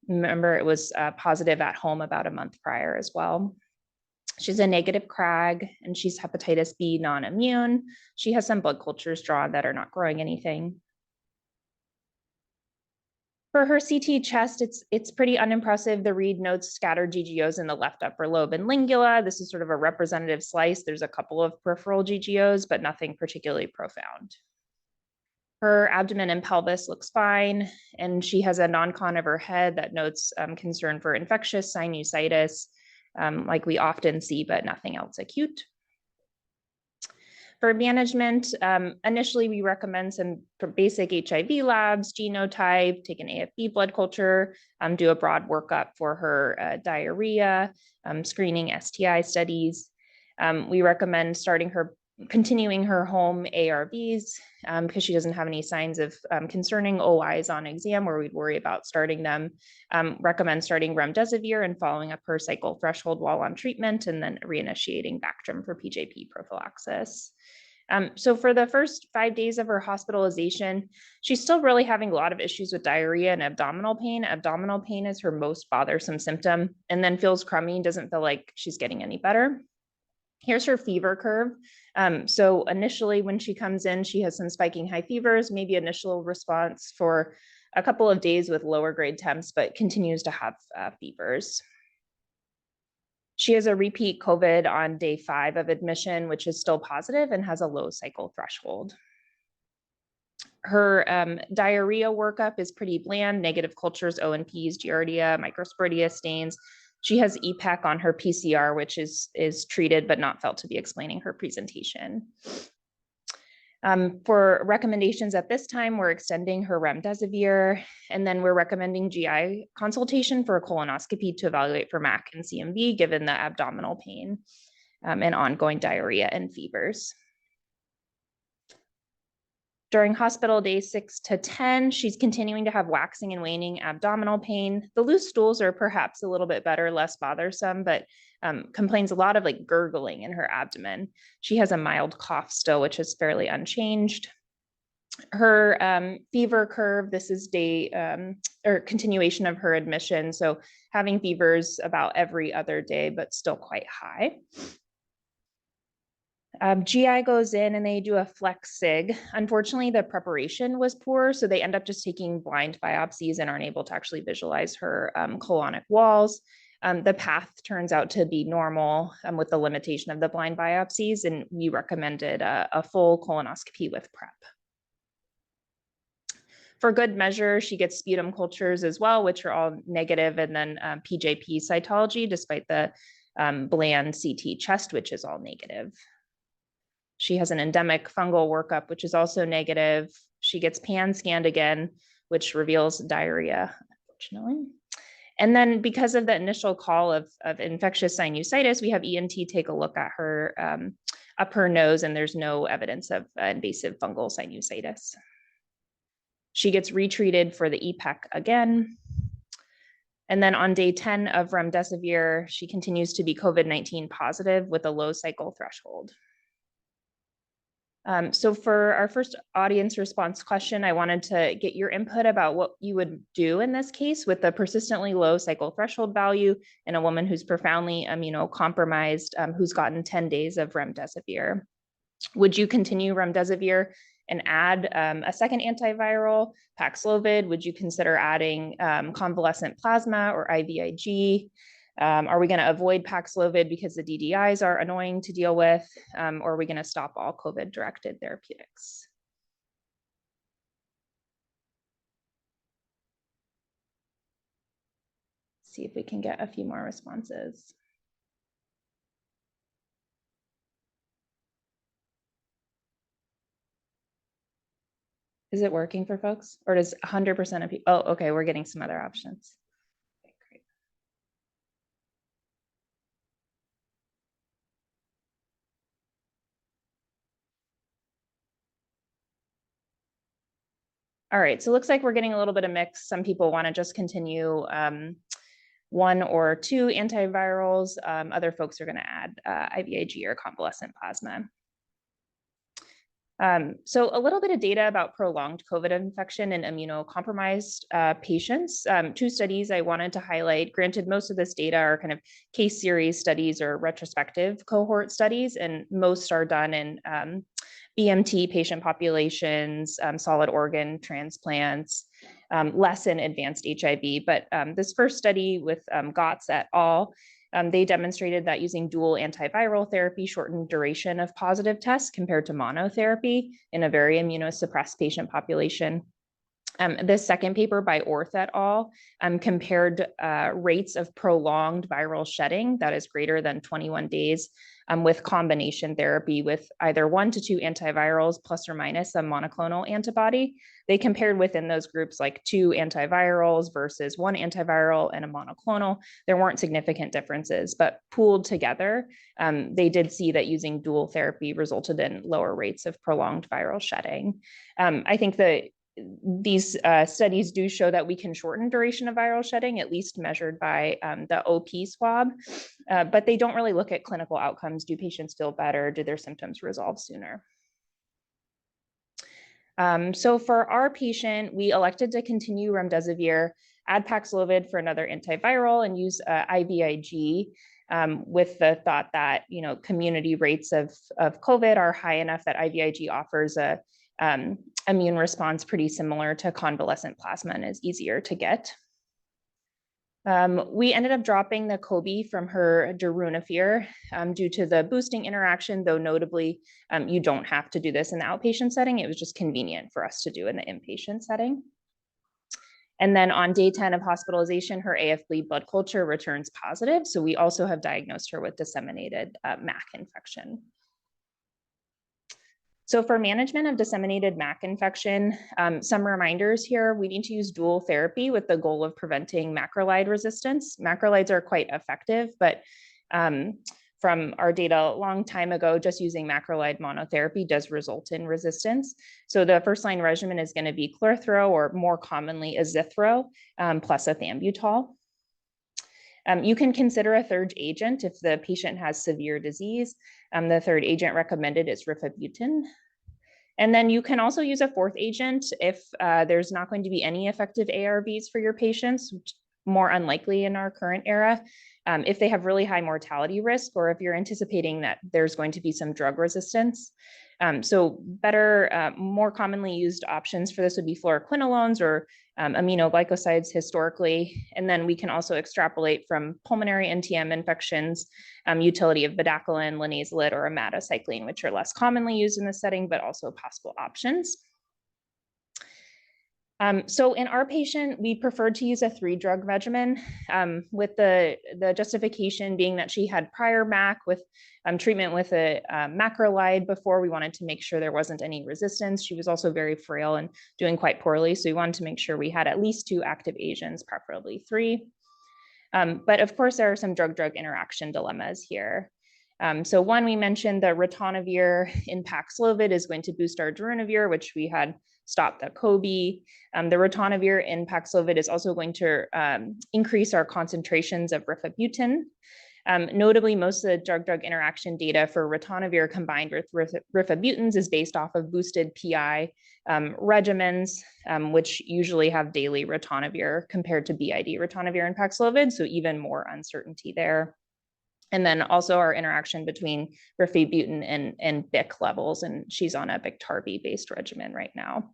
Speaker 4: Remember, it was positive at home about a month prior as well. She's a negative CRAG, and she's hepatitis B non-immune. She has some blood cultures drawn that are not growing anything. For her CT chest, it's pretty unimpressive. The read notes scattered GGOs in the left upper lobe and lingula. This is sort of a representative slice. There's a couple of peripheral GGOs, but nothing particularly profound. Her abdomen and pelvis looks fine, and she has a non-con of her head that notes concern for infectious sinusitis, like we often see, but nothing else acute. For management, initially we recommend some basic HIV labs, genotype, take an AFB blood culture, do a broad workup for her diarrhea, screening STI studies. We recommend continuing her home ARVs because she doesn't have any signs of concerning OIs on exam where we'd worry about starting them. Recommend starting remdesivir and following up her cycle threshold while on treatment, and then reinitiating Bactrim for PJP prophylaxis. So for the first 5 days of her hospitalization, she's still really having a lot of issues with diarrhea and abdominal pain. Abdominal pain is her most bothersome symptom, and then feels crummy, doesn't feel like she's getting any better. Here's her fever curve. So initially when she comes in, she has some spiking high fevers, maybe initial response for a couple of days with lower grade temps, but continues to have fevers. She has a repeat COVID on day 5 of admission, which is still positive and has a low cycle threshold. Her diarrhea workup is pretty bland, negative cultures, ONPs, Giardia, microsporidia stains. She has EPEC on her PCR, which is treated but not felt to be explaining her presentation. For recommendations at this time, we're extending her remdesivir, and then we're recommending GI consultation for a colonoscopy to evaluate for MAC and CMV, given the abdominal pain and ongoing diarrhea and fevers. During hospital days 6 to 10, she's continuing to have waxing and waning abdominal pain. The loose stools are perhaps a little bit better, less bothersome, but complains a lot of like gurgling in her abdomen. She has a mild cough still, which is fairly unchanged. Her fever curve, this is or continuation of her admission. So having fevers about every other day, but still quite high. GI goes in and they do a flex sig. Unfortunately, the preparation was poor, so they end up just taking blind biopsies and aren't able to actually visualize her colonic walls. The path turns out to be normal with the limitation of the blind biopsies, and we recommended a full colonoscopy with prep. For good measure, she gets sputum cultures as well, which are all negative, and then PJP cytology, despite the bland CT chest, which is all negative. She has an endemic fungal workup, which is also negative. She gets pan scanned again, which reveals diarrhea, unfortunately. And then because of the initial call of infectious sinusitis, we have ENT take a look at her up her nose, and there's no evidence of invasive fungal sinusitis. She gets retreated for the EPEC again. And then on day 10 of remdesivir, she continues to be COVID-19 positive with a low cycle threshold. So for our first audience response question, I wanted to get your input about what you would do in this case with the persistently low cycle threshold value in a woman who's profoundly immunocompromised, who's gotten 10 days of remdesivir. Would you continue remdesivir and add a second antiviral, Paxlovid? Would you consider adding convalescent plasma or IVIG? Are we going to avoid Paxlovid because the DDIs are annoying to deal with, or are we going to stop all COVID-directed therapeutics? See if we can get a few more responses. Is it working for folks, or does 100% of people? Oh, okay, we're getting some other options. Okay, great. All right, so it looks like we're getting a little bit of mix. Some people want to just continue one or two antivirals. Other folks are going to add IVIG or convalescent plasma. So a little bit of data about prolonged COVID infection in immunocompromised patients. Two studies I wanted to highlight. Granted, most of this data are kind of case series studies or retrospective cohort studies, and most are done in BMT patient populations, solid organ transplants, less in advanced HIV. But this first study with Gotts et al., they demonstrated that using dual antiviral therapy shortened duration of positive tests compared to monotherapy in a very immunosuppressed patient population. This second paper by Orth et al. Compared rates of prolonged viral shedding that is greater than 21 days with combination therapy with either 1 to 2 antivirals plus or minus a monoclonal antibody. They compared within those groups like 2 antivirals versus 1 antiviral and a monoclonal. There weren't significant differences, but pooled together, they did see that using dual therapy resulted in lower rates of prolonged viral shedding. I think that these studies do show that we can shorten duration of viral shedding, at least measured by the OP swab, but they don't really look at clinical outcomes. Do patients feel better? Do their symptoms resolve sooner? So for our patient, we elected to continue remdesivir, add Paxlovid for another antiviral, and use IVIG with the thought that community rates of COVID are high enough that IVIG offers a immune response pretty similar to convalescent plasma and is easier to get. We ended up dropping the Kobe from her darunavir due to the boosting interaction, though notably, you don't have to do this in the outpatient setting. It was just convenient for us to do in the inpatient setting. And then on day 10 of hospitalization, her AF bleed blood culture returns positive. So we also have diagnosed her with disseminated MAC infection. So for management of disseminated MAC infection, some reminders here, we need to use dual therapy with the goal of preventing macrolide resistance. Macrolides are quite effective, but from our data a long time ago, just using macrolide monotherapy does result in resistance. So the first line regimen is going to be chlorthro, or more commonly azithro, plus ethambutol. You can consider a third agent if the patient has severe disease. The third agent recommended is rifabutin. And then you can also use a fourth agent if there's not going to be any effective ARVs for your patients, which is more unlikely in our current era. If they have really high mortality risk, or if you're anticipating that there's going to be some drug resistance. So better, more commonly used options for this would be fluoroquinolones or aminoglycosides historically. And then we can also extrapolate from pulmonary NTM infections, utility of bedaquiline, linezolid, or omadacycline, which are less commonly used in this setting, but also possible options. So in our patient, we preferred to use a 3-drug regimen with the justification being that she had prior MAC with treatment with a macrolide before. We wanted to make sure there wasn't any resistance. She was also very frail and doing quite poorly. So we wanted to make sure we had at least 2 active agents, preferably 3. But of course, there are some drug-drug interaction dilemmas here. So one, we mentioned the ritonavir in Paxlovid is going to boost our darunavir, which we had stopped the Kobe. The ritonavir in Paxlovid is also going to increase our concentrations of rifabutin. Notably, most of the drug-drug interaction data for ritonavir combined with rifabutins is based off of boosted PI regimens, which usually have daily ritonavir compared to BID ritonavir and Paxlovid, so even more uncertainty there. And then also our interaction between rifabutin and BIC levels, and she's on a Biktarvy-based regimen right now.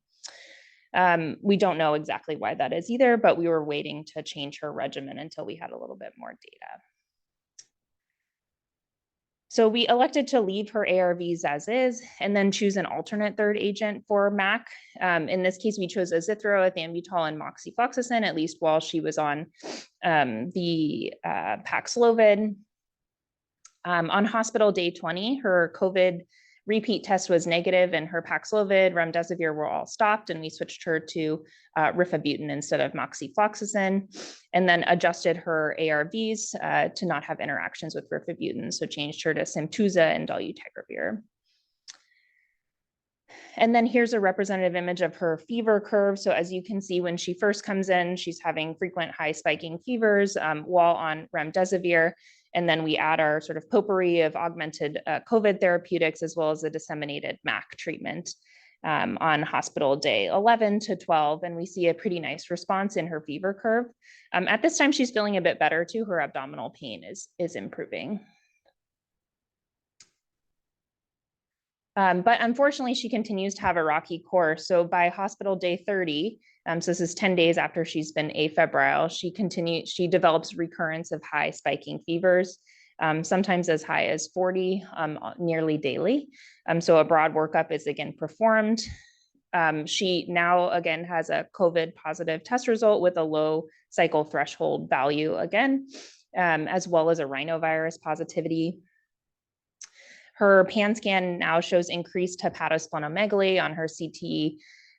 Speaker 4: We don't know exactly why that is either, but we were waiting to change her regimen until we had a little bit more data. So we elected to leave her ARVs as is, and then choose an alternate third agent for MAC. In this case, we chose azithro, ethambutol, and moxifloxacin, at least while she was on the Paxlovid. On hospital day 20, her COVID repeat test was negative and her Paxlovid, remdesivir were all stopped, and we switched her to rifabutin instead of moxifloxacin, and then adjusted her ARVs to not have interactions with rifabutin. So changed her to Simtuza and dolutegravir. And then here's a representative image of her fever curve. So as you can see, when she first comes in, she's having frequent high spiking fevers while on remdesivir. And then we add our sort of potpourri of augmented COVID therapeutics, as well as the disseminated MAC treatment on hospital day 11 to 12. And we see a pretty nice response in her fever curve. At this time, she's feeling a bit better too. Her abdominal pain is improving. But unfortunately, she continues to have a rocky course. So by hospital day 30, so this is 10 days after she's been afebrile, she develops recurrence of high spiking fevers, sometimes as high as 40, nearly daily. So a broad workup is again performed. She now again has a COVID positive test result with a low cycle threshold value again, as well as a rhinovirus positivity. Her pan scan now shows increased hepatosplenomegaly on her CT,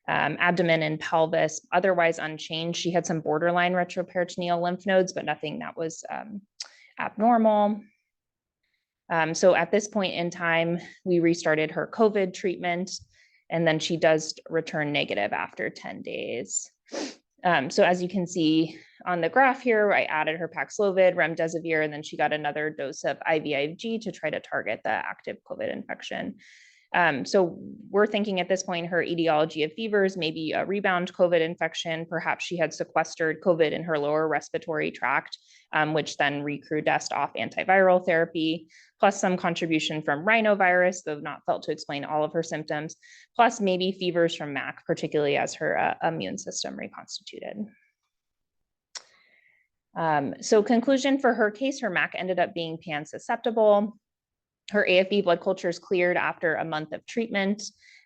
Speaker 4: abdomen and pelvis, otherwise unchanged. She had some borderline retroperitoneal lymph nodes, but nothing that was abnormal. So at this point in time, we restarted her COVID treatment, and then she does return negative after 10 days. So as you can see on the graph here, I added her Paxlovid, remdesivir, and then she got another dose of IVIG to try to target the active COVID infection. So we're thinking at this point, her etiology of fevers may be a rebound COVID infection. Perhaps she had sequestered COVID in her lower respiratory tract, which then recrudesced off antiviral therapy, plus some contribution from rhinovirus, though not felt to explain all of her symptoms, plus maybe fevers from MAC, particularly as her immune system reconstituted. So conclusion for her case, her MAC ended up being pan-susceptible. Her AFB blood cultures cleared after a month of treatment.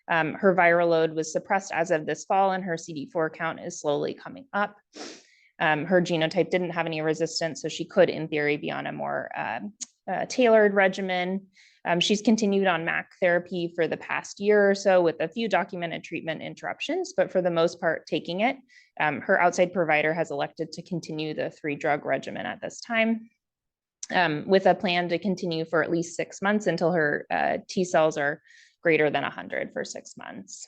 Speaker 4: Her viral load was suppressed as of this fall, and her CD4 count is slowly coming up. Her genotype didn't have any resistance, so she could, in theory, be on a more tailored regimen. She's continued on MAC therapy for the past year or so with a few documented treatment interruptions, but for the most part, taking it. Her outside provider has elected to continue the 3-drug regimen at this time, with a plan to continue for at least 6 months until her T cells are greater than 100 for 6 months.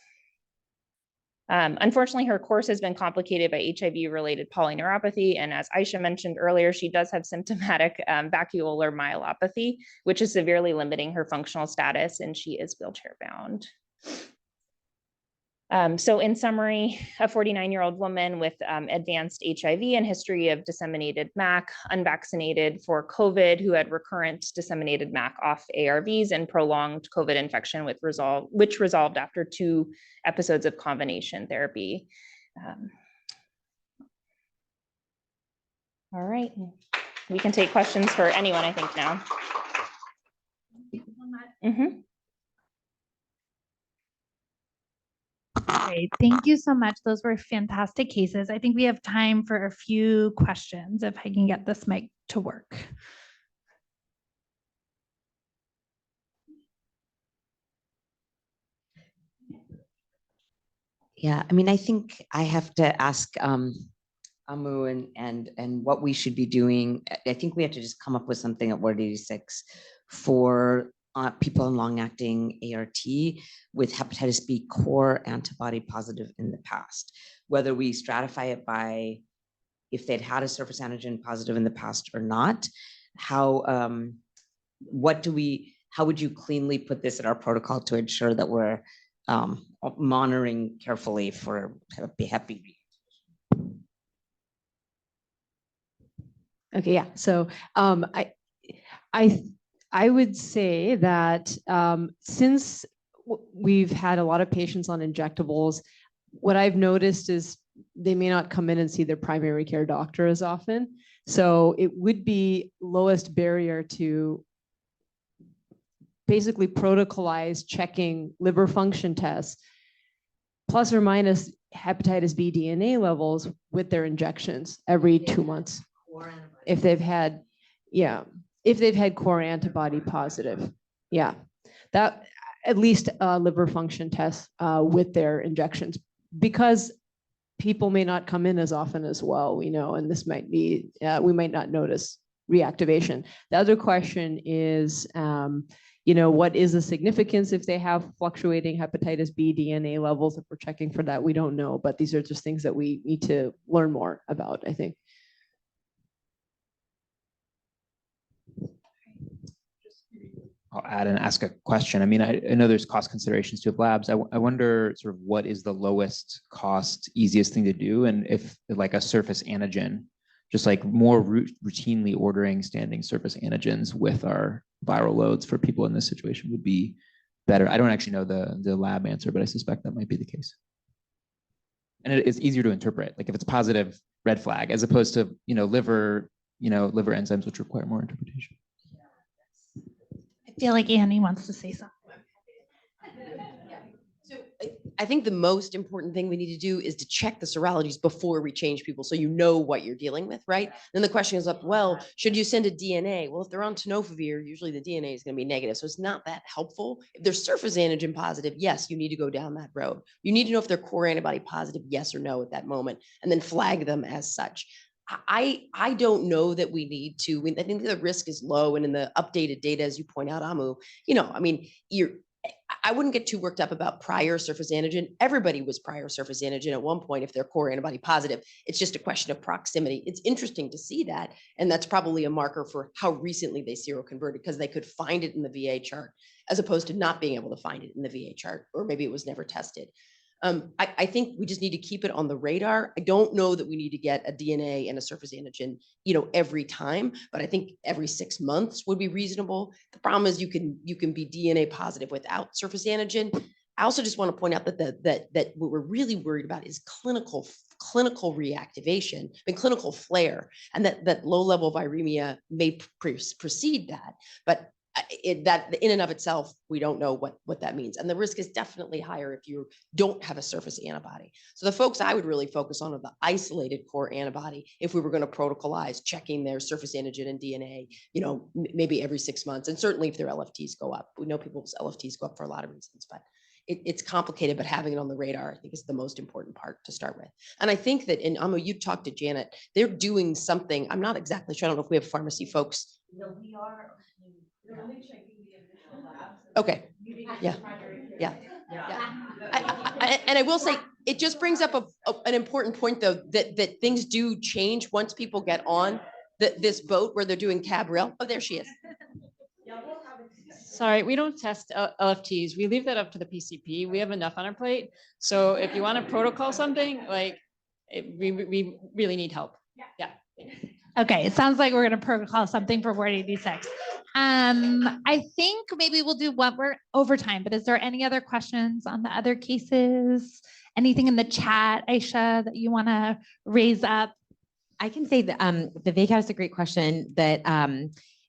Speaker 4: Unfortunately, her course has been complicated by HIV-related polyneuropathy, and as Ayesha mentioned earlier, she does have symptomatic vacuolar myelopathy, which is severely limiting her functional status, and she is wheelchair-bound. So in summary, a 49-year-old woman with advanced HIV and history of disseminated MAC, unvaccinated for COVID, who had recurrent disseminated MAC off ARVs and prolonged COVID infection which resolved after 2 episodes of combination therapy. All right, we can take questions for anyone, I think, now. Mm-hmm.
Speaker 1: Great. Thank you so much. Those were fantastic cases. I think we have time for a few questions if I can get this mic to work.
Speaker 5: Yeah, I mean, I think I have to ask Amu and what we should be doing. I think we have to just come up with something at Ward 86 for people on long-acting ART with hepatitis B core antibody positive in the past, whether we stratify it by if they'd had a surface antigen positive in the past or not. How would you cleanly put this in our protocol to ensure that we're monitoring carefully for Hep B?
Speaker 2: Okay, yeah. So I would say that since we've had a lot of patients on injectables, what I've noticed is they may not come in and see their primary care doctor as often. So it would be lowest barrier to basically protocolize checking liver function tests, plus or minus hepatitis B DNA levels with their injections every 2 months. If they've had, if they've had core antibody positive. Yeah, that
Speaker 6: at least a liver function test with their injections, because people may not come in as often as well, we know, and this might be, we might not notice reactivation. The other question is, what is the significance if they have fluctuating hepatitis B DNA levels? If we're checking for that, we don't know, but these are just things that we need to learn more about, I think.
Speaker 7: I'll add and ask a question. I mean, I know there's cost considerations to labs. I wonder sort of what is the lowest cost, easiest thing to do, and if like a surface antigen, just like more routinely ordering standing surface antigens with our viral loads for people in this situation would be better. I don't actually know the lab answer, but I suspect that might be the case. And it's easier to interpret. Like if it's positive, red flag, as opposed to liver enzymes, which require more interpretation.
Speaker 1: I feel like Annie wants to say something.
Speaker 8: So I think the most important thing we need to do is to check the serologies before we change people, so you know what you're dealing with, right? Then the question is up, well, should you send a DNA? Well, if they're on tenofovir, usually the DNA is going to be negative, so it's not that helpful. If they're surface antigen positive, yes, you need to go down that road. You need to know if they're core antibody positive, yes or no at that moment, and then flag them as such. I don't know that we need to. I think the risk is low, and in the updated data, as you point out, Amu, I mean, I wouldn't get too worked up about prior surface antigen. Everybody was prior surface antigen at one point if they're core antibody positive. It's just a question of proximity. It's interesting to see that, and that's probably a marker for how recently they seroconverted, because they could find it in the VA chart as opposed to not being able to find it in the VA chart, or maybe it was never tested. I think we just need to keep it on the radar. I don't know that we need to get a DNA and a surface antigen, every time, but I think every 6 months would be reasonable. The problem is you can be DNA positive without surface antigen. I also just want to point out that what we're really worried about is clinical reactivation and clinical flare, and that low level viremia may precede that, but that in and of itself, we don't know what that means. And the risk is definitely higher if you don't have a surface antibody. So the folks I would really focus on are the isolated core antibody. If we were going to protocolize checking their surface antigen and DNA, maybe every 6 months. And certainly if their LFTs go up, we know people's LFTs go up for a lot of reasons, but it's complicated, but having it on the radar, I think, is the most important part to start with. And I think that Amu, you talked to Janet, they're doing something. I'm not exactly sure. I don't know if we have pharmacy folks. No, we are. They're only checking the initial labs. Okay. Yeah. And I will say, it just brings up an important point, though, that things do change once people get on this boat where they're doing cab rail. Oh, there she is.
Speaker 9: Sorry, we don't test LFTs. We leave that up to the PCP. We have enough on our plate. So if you want to protocol something, we really need help. Yeah.
Speaker 1: Okay, it sounds like we're going to protocol something for Ward 86. I think maybe we'll do what we're over time, but is there any other questions on the other cases? Anything in the chat, Ayesha, that you want to raise up?
Speaker 3: I can say that the VCAT is a great question that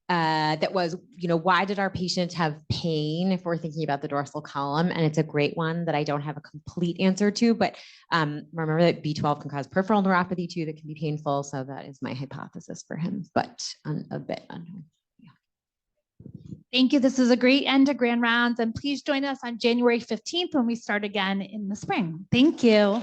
Speaker 3: that was, why did our patient have pain if we're thinking about the dorsal column? And it's a great one that I don't have a complete answer to, but remember that B12 can cause peripheral neuropathy too, that can be painful. So that is my hypothesis for him, but a bit unknown.
Speaker 1: Thank you. This is a great end to Grand Rounds, and please join us on January 15th when we start again in the spring. Thank you.